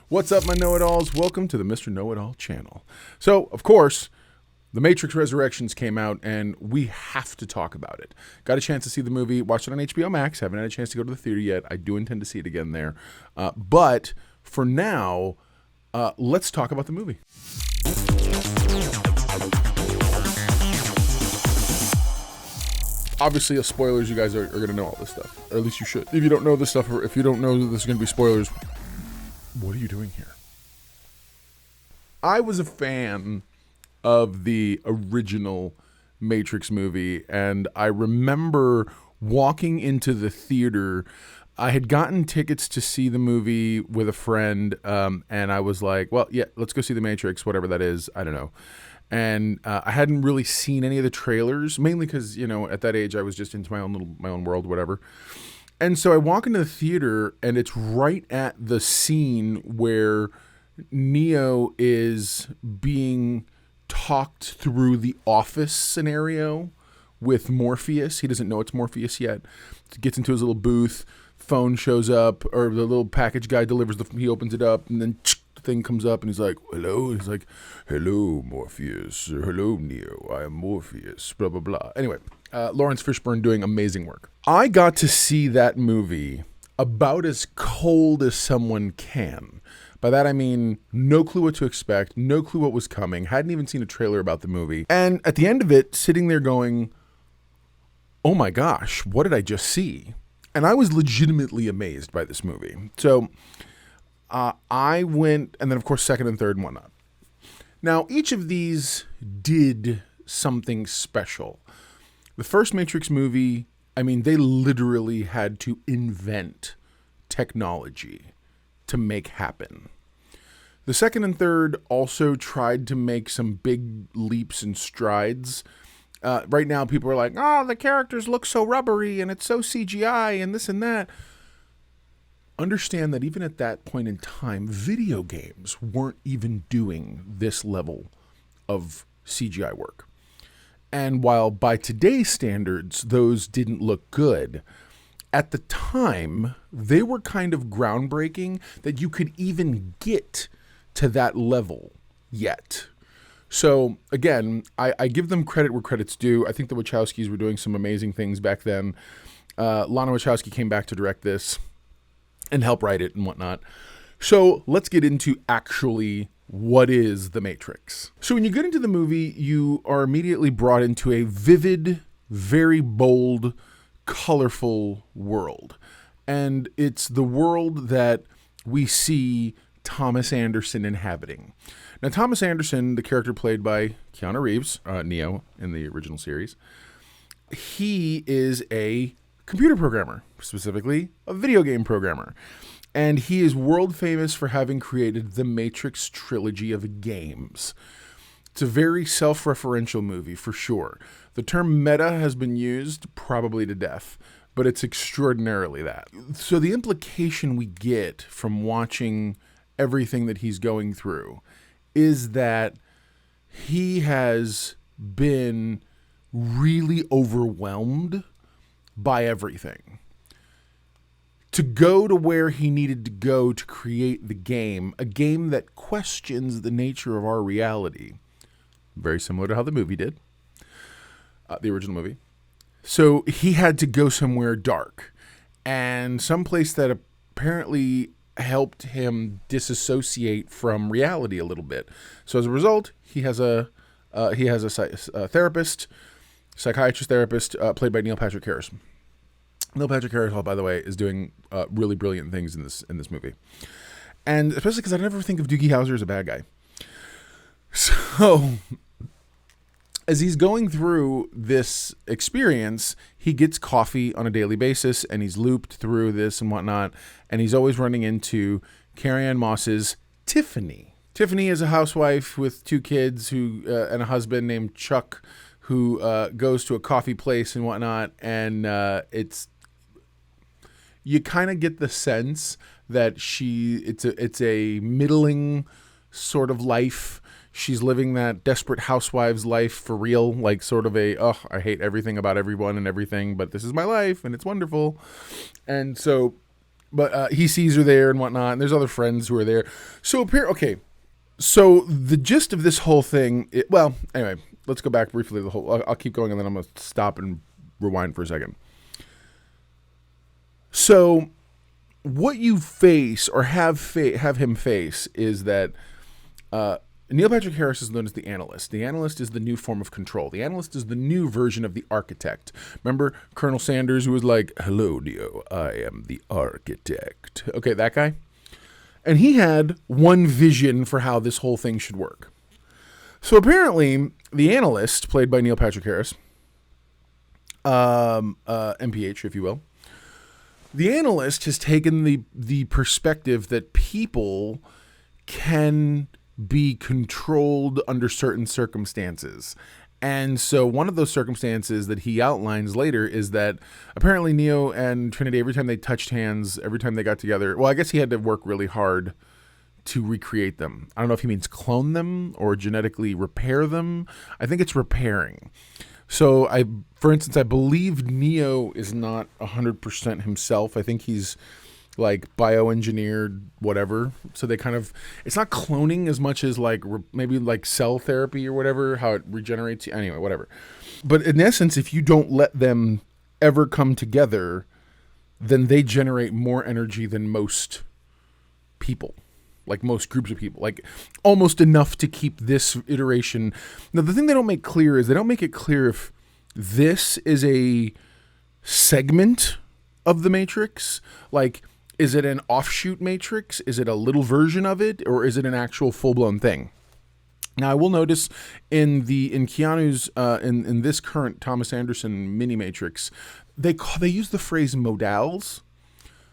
What's up, my know-it-alls? Welcome to the Mr. Know-It-All channel. So, of course, The Matrix Resurrections came out, and we have to talk about it. Got a chance to see the movie, watched it on HBO Max, haven't had a chance to go to the theater yet. I do intend to see it again there. But for now, let's talk about the movie. Obviously, as spoilers, you guys are going to know all this stuff. Or at least you should. If you don't know this stuff, or if you don't know that this is going to be spoilers, what are you doing here? I was a fan of the original Matrix movie, and I remember walking into the theater. I had gotten tickets to see the movie with a friend, and I was like, well, yeah, let's go see The Matrix, whatever that is. I don't know. And I hadn't really seen any of the trailers, mainly because, you know, at that age I was just into my own world, whatever. And so I walk into the theater, and it's right at the scene where Neo is being talked through the office scenario with Morpheus. He doesn't know it's Morpheus yet. He gets into his little booth, phone shows up, or the little package guy delivers he opens it up, and then thing comes up and he's like, hello. And he's like, hello, Morpheus. Hello, Neo. I am Morpheus. Blah, blah, blah. Anyway, Lawrence Fishburne doing amazing work. I got to see that movie about as cold as someone can. By that I mean no clue what to expect, no clue what was coming, hadn't even seen a trailer about the movie. And at the end of it, sitting there going, oh my gosh, what did I just see? And I was legitimately amazed by this movie. So I went, and then of course second and third and whatnot. Now, each of these did something special. The first Matrix movie, I mean, they literally had to invent technology to make happen. The second and third also tried to make some big leaps and strides. Right now, people are like, oh, the characters look so rubbery, and it's so CGI, and this and that. Understand that even at that point in time, video games weren't even doing this level of CGI work. And while by today's standards, those didn't look good, at the time, they were kind of groundbreaking that you could even get to that level yet. So again, I give them credit where credit's due. I think the Wachowskis were doing some amazing things back then. Lana Wachowski came back to direct this and help write it and whatnot. So let's get into actually what is The Matrix. So when you get into the movie, you are immediately brought into a vivid, very bold, colorful world. And it's the world that we see Thomas Anderson inhabiting. Now, Thomas Anderson, the character played by Keanu Reeves, Neo in the original series, he is a computer programmer, specifically a video game programmer. And he is world famous for having created the Matrix trilogy of games. It's a very self-referential movie, for sure. The term meta has been used probably to death, but it's extraordinarily that. So the implication we get from watching everything that he's going through is that he has been really overwhelmed by everything. To go to where he needed to go to create the game, a game that questions the nature of our reality. Very similar to how the movie did, the original movie. So he had to go somewhere dark and someplace that apparently helped him disassociate from reality a little bit. So as a result, he has a therapist, psychiatrist therapist, played by Neil Patrick Harris. Neil Patrick Harris, by the way, is doing really brilliant things in this movie, and especially because I never think of Doogie Howser as a bad guy. So as he's going through this experience, he gets coffee on a daily basis, and he's looped through this and whatnot, and he's always running into Carrie-Anne Moss's Tiffany. Tiffany is a housewife with 2 kids and a husband named Chuck, who goes to a coffee place and whatnot, and you kind of get the sense that it's a middling sort of life. She's living that desperate housewives life for real, like sort of I hate everything about everyone and everything, but this is my life and it's wonderful. And so But he sees her there and whatnot, and there's other friends who are there. So so the gist of this whole thing, anyway, let's go back briefly to the whole. I'll keep going, and then I'm going to stop and rewind for a second. So what you face or have him face is that Neil Patrick Harris is known as the Analyst. The Analyst is the new form of control. The Analyst is the new version of the Architect. Remember Colonel Sanders, who was like, "Hello, Neo, I am the Architect." Okay, that guy. And he had one vision for how this whole thing should work. So apparently, the Analyst, played by Neil Patrick Harris, MPH, if you will, the Analyst has taken the perspective that people can be controlled under certain circumstances. And so one of those circumstances that he outlines later is that apparently Neo and Trinity, every time they touched hands, every time they got together, well, I guess he had to work really hard to recreate them. I don't know if he means clone them or genetically repair them. I think it's repairing. So for instance, I believe Neo is not 100% himself. I think he's like bioengineered, whatever. So they kind of, it's not cloning as much as like maybe like cell therapy or whatever, how it regenerates. Anyway, whatever. But in essence, if you don't let them ever come together, then they generate more energy than most people, like most groups of people, like almost enough to keep this iteration. Now, the thing they don't make clear is they don't make it clear if this is a segment of the Matrix, like, is it an offshoot Matrix? Is it a little version of it? Or is it an actual full-blown thing? Now, I will notice in Keanu's, in this current Thomas Anderson mini Matrix, they use the phrase modals.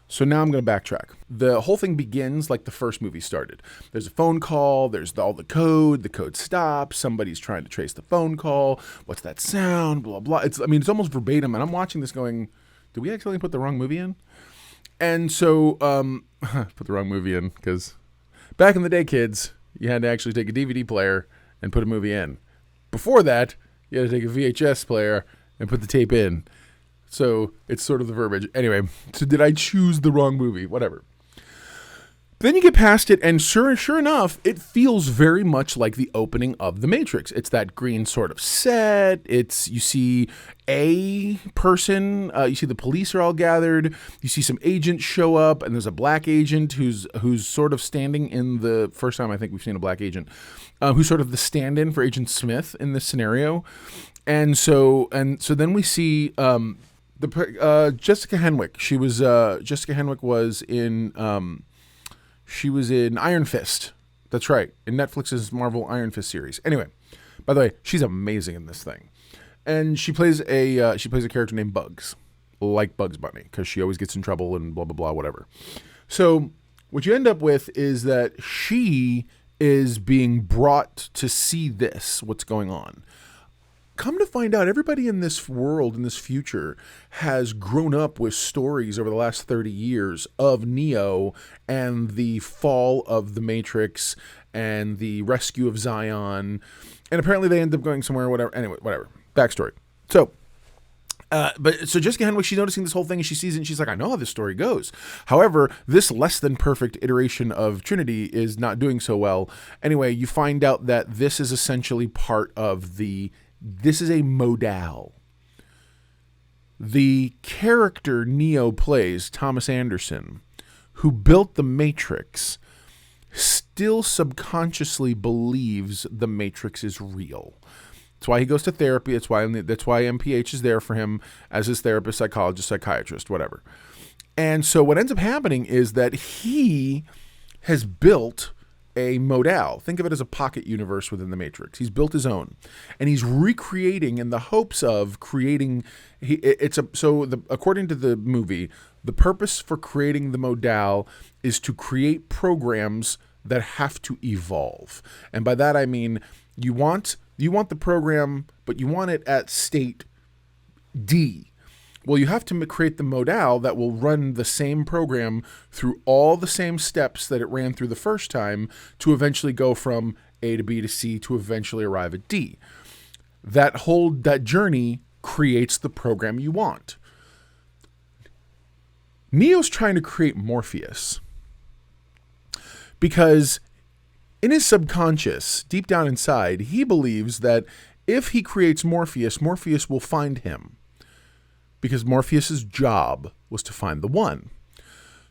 So now I'm going to backtrack. The whole thing begins like the first movie started. There's a phone call. There's all the code. The code stops. Somebody's trying to trace the phone call. What's that sound? Blah, blah. It's almost verbatim. And I'm watching this going, did we accidentally put the wrong movie in? And so, put the wrong movie in, because back in the day, kids, you had to actually take a DVD player and put a movie in. Before that, you had to take a VHS player and put the tape in. So it's sort of the verbiage. Anyway, so did I choose the wrong movie? Whatever. Then you get past it, and sure enough, it feels very much like the opening of The Matrix. It's that green sort of set. You see a person. You see the police are all gathered. You see some agents show up, and there's a black agent who's sort of standing in the first time I think we've seen a black agent, who's sort of the stand-in for Agent Smith in this scenario. And so then we see Jessica Henwick. Jessica Henwick was in. She was in Iron Fist. That's right, in Netflix's Marvel Iron Fist series. Anyway, by the way, she's amazing in this thing, and she plays a character named Bugs, like Bugs Bunny, because she always gets in trouble and blah blah blah whatever. So what you end up with is that she is being brought to see what's going on. Come to find out, everybody in this world, in this future, has grown up with stories over the last 30 years of Neo and the fall of the Matrix and the rescue of Zion. And apparently they end up going somewhere, whatever. Anyway, whatever. Backstory. So Jessica Henwick, she's noticing this whole thing and she sees it and she's like, I know how this story goes. However, this less than perfect iteration of Trinity is not doing so well. Anyway, you find out that this is essentially part of this is a modal. The character Neo plays, Thomas Anderson, who built the Matrix, still subconsciously believes the Matrix is real. That's why he goes to therapy. That's why MPH is there for him as his therapist, psychologist, psychiatrist, whatever. And so what ends up happening is that he has built a modal. Think of it as a pocket universe within the Matrix. He's built his own, and he's recreating in the hopes of creating. According to the movie, the purpose for creating the modal is to create programs that have to evolve, and by that I mean you want the program, but you want it at state D. Well, you have to create the modal that will run the same program through all the same steps that it ran through the first time to eventually go from A to B to C to eventually arrive at D. That journey creates the program you want. Neo's trying to create Morpheus because in his subconscious, deep down inside, he believes that if he creates Morpheus, Morpheus will find him because Morpheus's job was to find the one.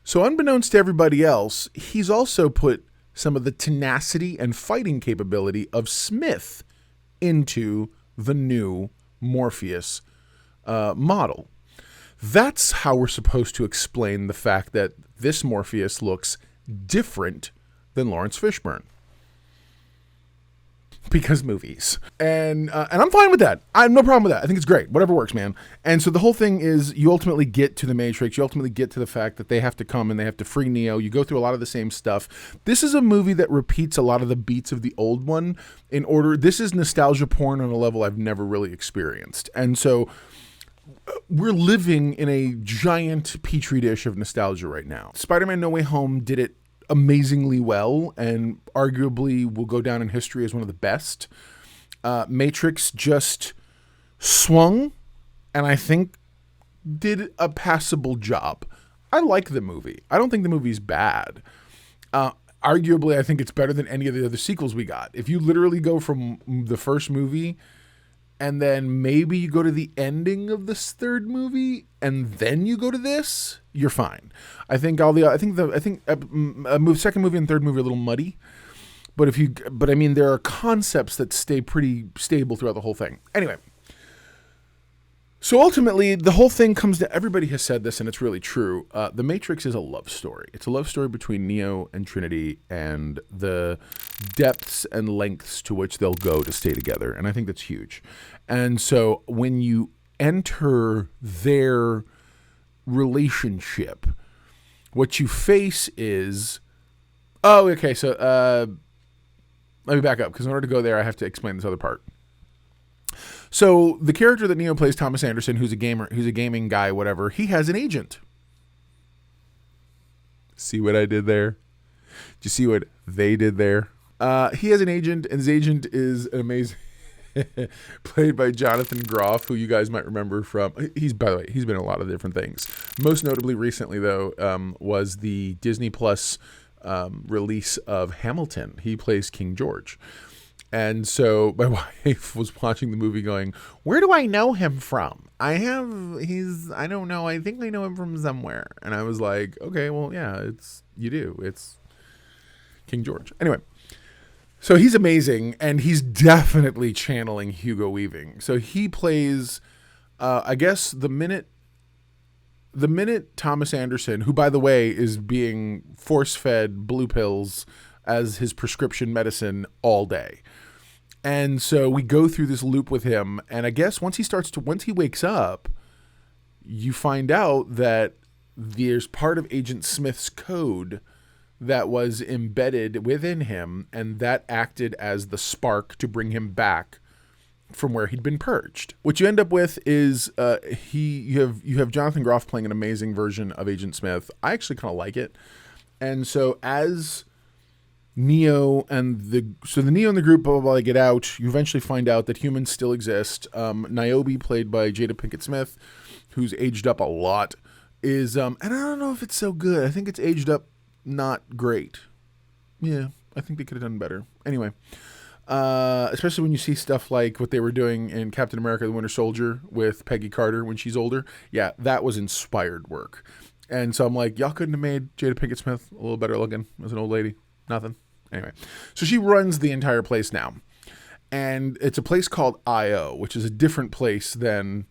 So unbeknownst to everybody else, he's also put some of the tenacity and fighting capability of Smith into the new Morpheus model. That's how we're supposed to explain the fact that this Morpheus looks different than Lawrence Fishburne. Because movies. And I'm fine with that. I have no problem with that. I think it's great. Whatever works, man. And so the whole thing is you ultimately get to the Matrix. You ultimately get to the fact that they have to come and they have to free Neo. You go through a lot of the same stuff. This is a movie that repeats a lot of the beats of the old one in order. This is nostalgia porn on a level I've never really experienced. And so we're living in a giant petri dish of nostalgia right now. Spider-Man No Way Home did it amazingly well and arguably will go down in history as one of the best. Matrix just swung and I think did a passable job. I like the movie. I don't think the movie's bad. Arguably, I think it's better than any of the other sequels we got. If you literally go from the first movie and then maybe you go to the ending of this third movie, and then you go to this, you're fine. I think second movie and third movie are a little muddy, but I mean there are concepts that stay pretty stable throughout the whole thing. Anyway, so ultimately the whole thing comes to, everybody has said this and it's really true. The Matrix is a love story. It's a love story between Neo and Trinity and the depths and lengths to which they'll go to stay together, and I think that's huge. And so when you enter their relationship, what you face is, let me back up, because in order to go there, I have to explain this other part. So the character that Neo plays, Thomas Anderson, who's a gaming guy, whatever, he has an agent. See what I did there? Did you see what they did there? He has an agent, and his agent is an amazing played by Jonathan Groff, who you guys might remember from, by the way, he's been in a lot of different things. Most notably recently, though, was the Disney Plus release of Hamilton. He plays King George. And so my wife was watching the movie going, where do I know him from? I don't know. I think I know him from somewhere. And I was like, okay, well, yeah, you do. It's King George. Anyway. So he's amazing, and he's definitely channeling Hugo Weaving. So he plays, I guess, the minute Thomas Anderson, who, by the way, is being force-fed blue pills as his prescription medicine all day. And so we go through this loop with him, and I guess once he wakes up, you find out that there's part of Agent Smith's code that was embedded within him, and that acted as the spark to bring him back from where he'd been purged. What you end up with is you have Jonathan Groff playing an amazing version of Agent Smith. I actually kind of like it. And so as Neo and the Neo and the group, blah, blah, blah, they get out, you eventually find out that humans still exist. Niobe, played by Jada Pinkett Smith, who's aged up a lot, is, and I don't know if it's so good. I think it's aged up not great. Yeah, I think they could have done better. Anyway, especially when you see stuff like what they were doing in Captain America: The Winter Soldier with Peggy Carter when she's older. Yeah, that was inspired work. And so I'm like, y'all couldn't have made Jada Pinkett Smith a little better looking as an old lady? Nothing. Anyway, so she runs the entire place now. And it's a place called I.O., which is a different place than...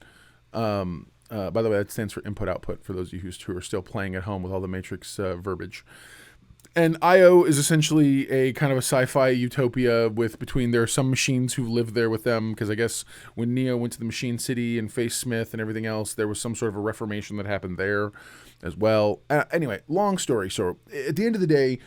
by the way, that stands for input-output for those of you who are still playing at home with all the Matrix verbiage. And I.O. is essentially a kind of a sci-fi utopia there are some machines who live there with them, because I guess when Neo went to the Machine City and faced Smith and everything else, there was some sort of a reformation that happened there as well. Anyway, long story. So at the end of the day,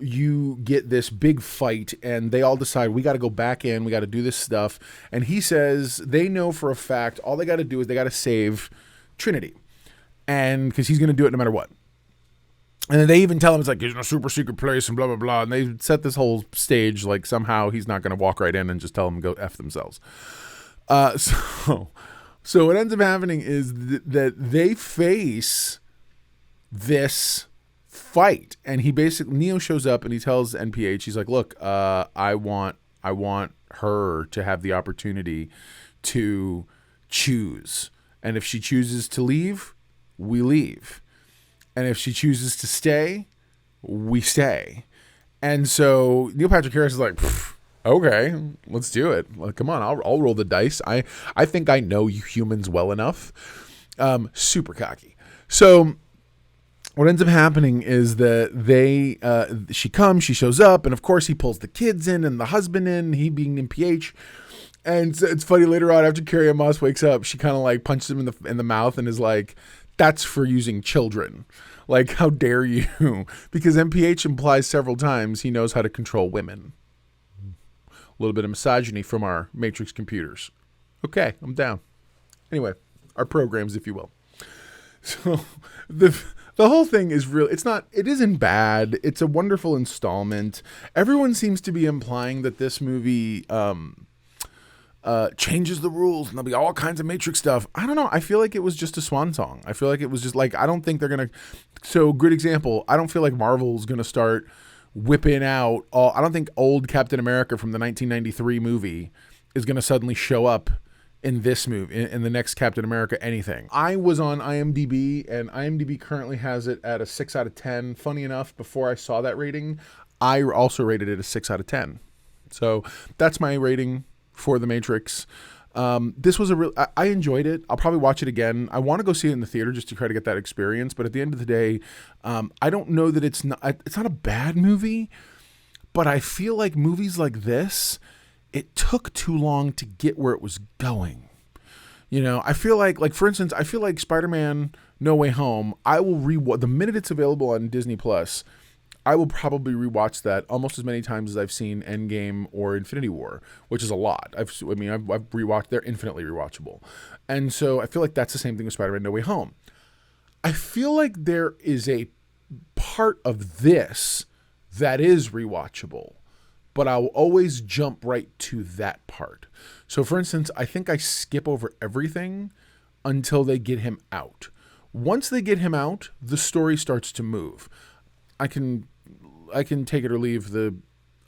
you get this big fight, and they all decide, we got to go back in, we got to do this stuff. And he says they know for a fact all they got to do is they got to save Trinity, and because he's going to do it no matter what. And then they even tell him it's like he's in a super secret place and blah blah blah, and they set this whole stage like somehow he's not going to walk right in and just tell them to go F themselves. So what ends up happening is that they face this fight. And he basically, Neo shows up and he tells NPH, he's like, look, I want her to have the opportunity to choose. And if she chooses to leave, we leave. And if she chooses to stay, we stay. And so Neil Patrick Harris is like, okay, let's do it. Well, come on, I'll roll the dice. I think I know you humans well enough. Super cocky. So what ends up happening is that she comes, she shows up, and of course he pulls the kids in and the husband in, he being NPH. And it's funny later on after Carrie-Anne Moss wakes up, she kind of like punches him in the mouth and is like, that's for using children. Like, how dare you? Because NPH implies several times he knows how to control women. A little bit of misogyny from our Matrix computers. Okay, I'm down. Anyway, our programs, if you will. So the whole thing is real. It isn't bad. It's a wonderful installment. Everyone seems to be implying that this movie changes the rules and there'll be all kinds of Matrix stuff. I don't know. I feel like it was just a swan song. I feel like it was just like, I don't think they're going to. So good example. I don't feel like Marvel's going to start whipping out I don't think old Captain America from the 1993 movie is going to suddenly show up in this movie, in the next Captain America anything. I was on IMDb, and IMDb currently has it at a 6 out of 10. Funny enough, before I saw that rating, I also rated it a 6 out of 10. So that's my rating for The Matrix. This was I enjoyed it. I'll probably watch it again. I want to go see it in the theater just to try to get that experience. But at the end of the day, I don't know that it's not a bad movie, but I feel like movies like this, it took too long to get where it was going. You know, I feel like for instance, I feel like Spider-Man No Way Home, I will the minute it's available on Disney Plus, I will probably rewatch that almost as many times as I've seen Endgame or Infinity War, which is a lot. I've rewatched. They're infinitely rewatchable, and so I feel like that's the same thing with Spider-Man: No Way Home. I feel like there is a part of this that is rewatchable, but I'll always jump right to that part. So, for instance, I think I skip over everything until they get him out. Once they get him out, the story starts to move. I can take it or leave the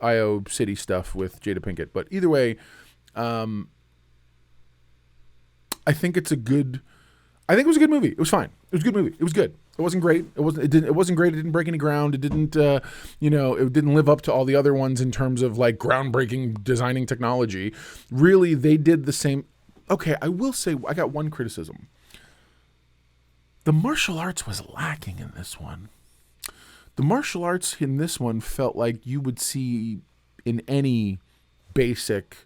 IO City stuff with Jada Pinkett, but either way, I think it was a good movie. It was fine. It was a good movie. It was good. It wasn't great. It wasn't great. It didn't break any ground. It didn't, it didn't live up to all the other ones in terms of like groundbreaking designing technology. Really, they did the same. Okay, I will say I got one criticism. The martial arts was lacking in this one. The martial arts in this one felt like you would see in any basic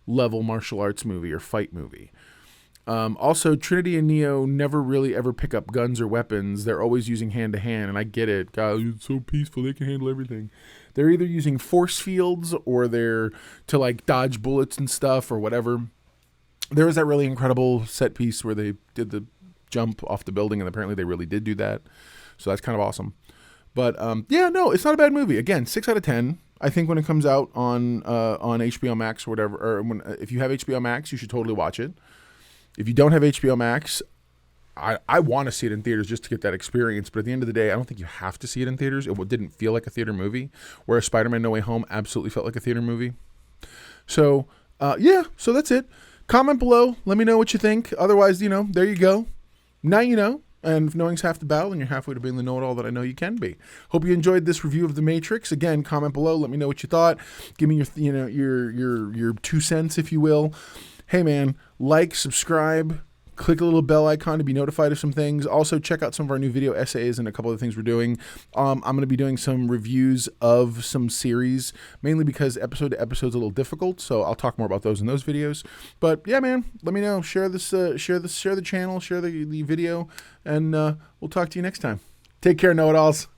level martial arts movie or fight movie. Also, Trinity and Neo never really ever pick up guns or weapons. They're always using hand-to-hand, and I get it. God, it's so peaceful. They can handle everything. They're either using force fields or they're to, like, dodge bullets and stuff or whatever. There was that really incredible set piece where they did the jump off the building, and apparently they really did do that. So that's kind of awesome. But, it's not a bad movie. Again, 6 out of 10. I think when it comes out on HBO Max or whatever, or if you have HBO Max, you should totally watch it. If you don't have HBO Max, I want to see it in theaters just to get that experience. But at the end of the day, I don't think you have to see it in theaters. It didn't feel like a theater movie, whereas Spider-Man No Way Home absolutely felt like a theater movie. So, so that's it. Comment below. Let me know what you think. Otherwise, there you go. Now you know. And if knowing's half the battle, and you're halfway to being the know-it-all that I know you can be. Hope you enjoyed this review of The Matrix. Again, comment below. Let me know what you thought. Give me your 2 cents, if you will. Hey, man, like, subscribe, click a little bell icon to be notified of some things. Also, check out some of our new video essays and a couple of things we're doing. I'm going to be doing some reviews of some series, mainly because episode to episode is a little difficult, so I'll talk more about those in those videos. But yeah, man, let me know. Share the channel, share the video, and we'll talk to you next time. Take care, know-it-alls.